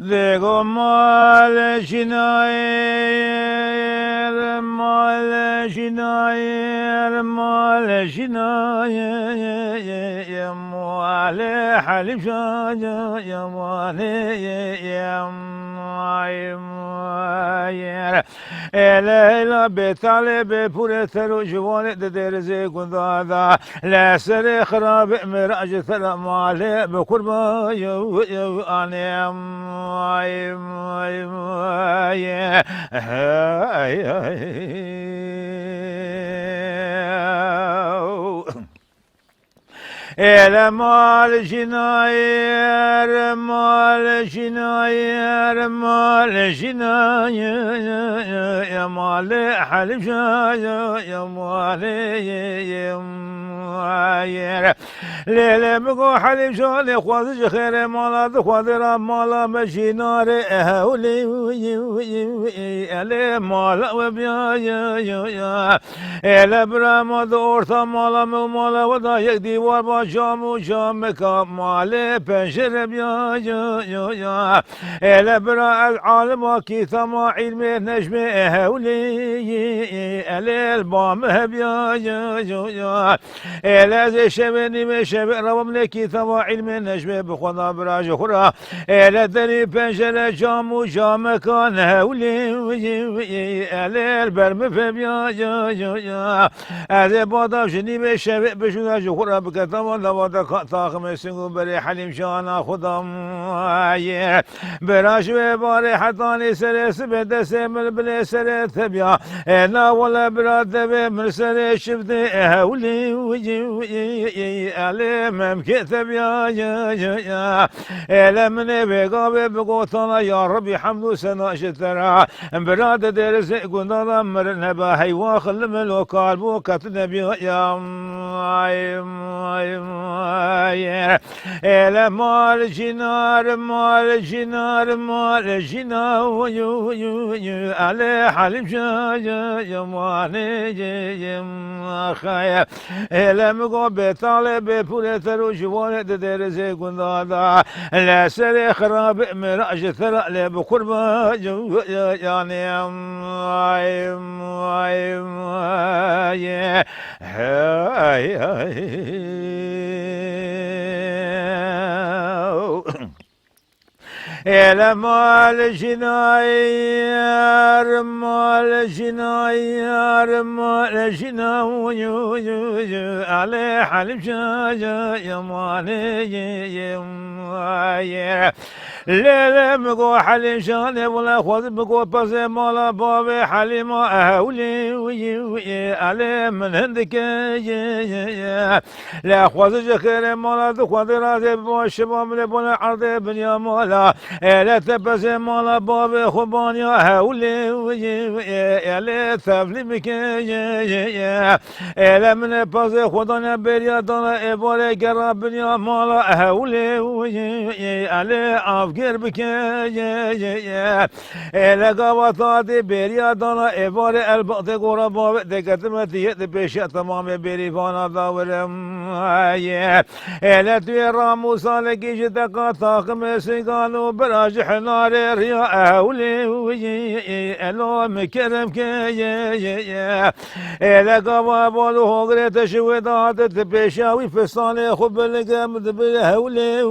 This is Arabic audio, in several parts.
Digo mal şinayer, mal şinayer, mal şinayer, mal halim şaca, mal yer. Elela betale be pure teru juvane de derze gundada la sere kharab miraj tala male be kurba yo anem El mal şinayer, mal şinayer, mal şinayer, mal halim şayer, mal yer. Lele mego halim şayer, khwazı khire mala, khwazı mala meşinare ehuli, ele mala ve biya ya. Ele bramad orta mala mala ve da yek divar Jamu jam kamale peşere ya ele bra el alim ki tama ilmi necmi ehuli el bam heb ya ele zeşeveni meşeve rabam leki tama ilmi necmi bi khona bra jhura ele deni peşere jamu jam kan ehuli el berme heb ya eze bada jini meşeve beşuna jhura bi tama لوادا طاقم سنگو بری حلیم شانا خودم براش و باری حتانی سر سبد سمل بلی سر تبیا انا ولا براد به من سر شفت هولی وجی علی ممکن تبیا الا من بگا بگوتانا یا ربی حمد و سنا شترا براد درس گندانا مرنبا حیوا خلم الوکال بو کت نبیا یا ele mal jinar mal jinar mal jinar ale halim ya mane khaya ele mgo betale be pure teru jwale de derze gundada la sere kharab miraj thara le bukurba yani ele mal şinayer, mal şinayer, mal şinayer, ale halim şaca, male yer. Lele mego halim şane vela khwaz mego pase mala babe halima ahuli ale men hendike la khwaz jekere mala de khwaz raze baş bamle bana arde dünya mala ele tepese mala babe khubani ahuli ele tavli mike ele men pase khudana beriya dana ebare gera dünya mala ahuli ale Gir bike ele gavata de beriya dana evare elbate gora bavet de katme diyet de peşe tamam beri bana davrem ele tüye ramusale gece de katakme sigano beraj hanare riya ahuli elo mekerem ke ele gava balu hogre teşve dadet de peşe vi fesane khubel gamd bil ahuli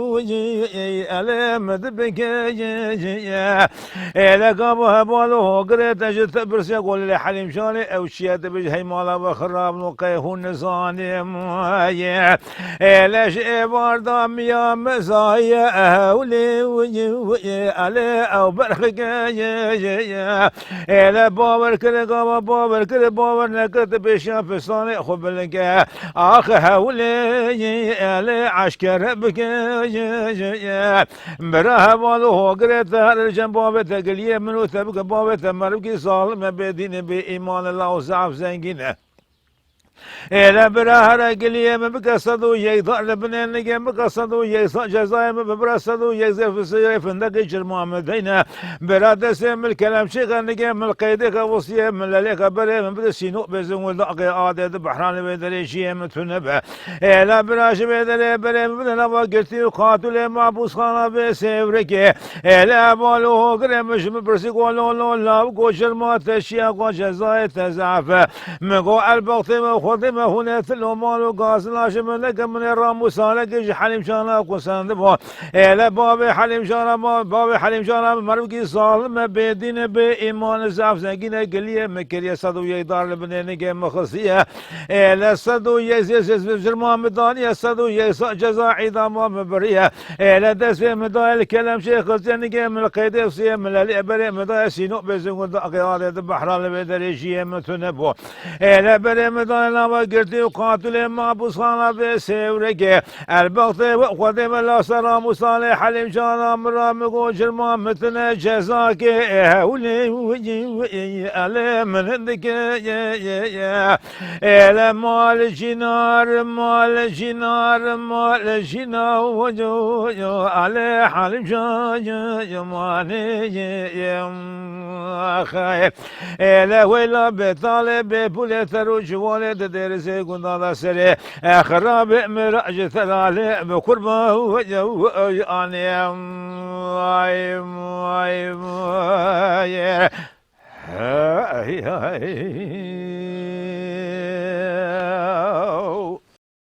ele بكيجيا إلى قبها بولو قريت أجت برس يقول لحليم شاني أو شيات بجهي مالا بخراب نقيه النزاني مايا إلى شيء باردام يا مسايا أهولي وجي علي أو برخك يا إلى باور كده قبا باور كده باور نكت بشان فستاني خب لك آخ هولي علي عشكر بكيجيا براه بالو قريت هذا الجنب تقليه منو تبقى بابه مربكي صالم بدين بإيمان الله وزعف زنقينه إلى برهر قليم بقصدو يقدر لبنان نجم بقصدو يقصد جزايم ببرصدو يقذف سيف فندق جرمام دينا براد سم الكلام شيخ نجم القيد وصيه من لك بري من بدسينو بزم ولقي عادة بحران بدري شيء متنبه إلى براش بدري بري بدنا وقتي وقاتل معبوس خانه بسيفرك إلى بالو قرمش برسي قولو لا وقوشر ما تشيا وجزاي تزعف مقو البغطي خدمة هنا تلو مالو قاس لاشم لك من الراموس لك حليم شانا قسان إلى بابي حليم شانا بابي حليم شانا مروكي صالم بيدين بإيمان زعف زنقين قلية مكرية صدو يدار لبنين قيم مخصية إلى صدو يزيز جرمان مدانية صدو يسا جزا عظام مبرية إلى دس مدايا الكلام شيخ زين قيم القيد وصية من الإبري مدايا سينو بزنقون دقيقات بحران لبدريشية متنبو إلى بري مدايا لما قرتي وقاتل معبوس خانه بسيورك البغطي وقدم الله سلام صالح حليم شانا مرامق جرمان مثل جزاك هولي ألي من عندك إلى مال جنار مال جنار مال جنار وجو علي حليم شانا مالي خايف إلى ويلا بطالب بوليت روج والد درسي قناة سري خراب مراج ثلالي بقربه وجو أني هاي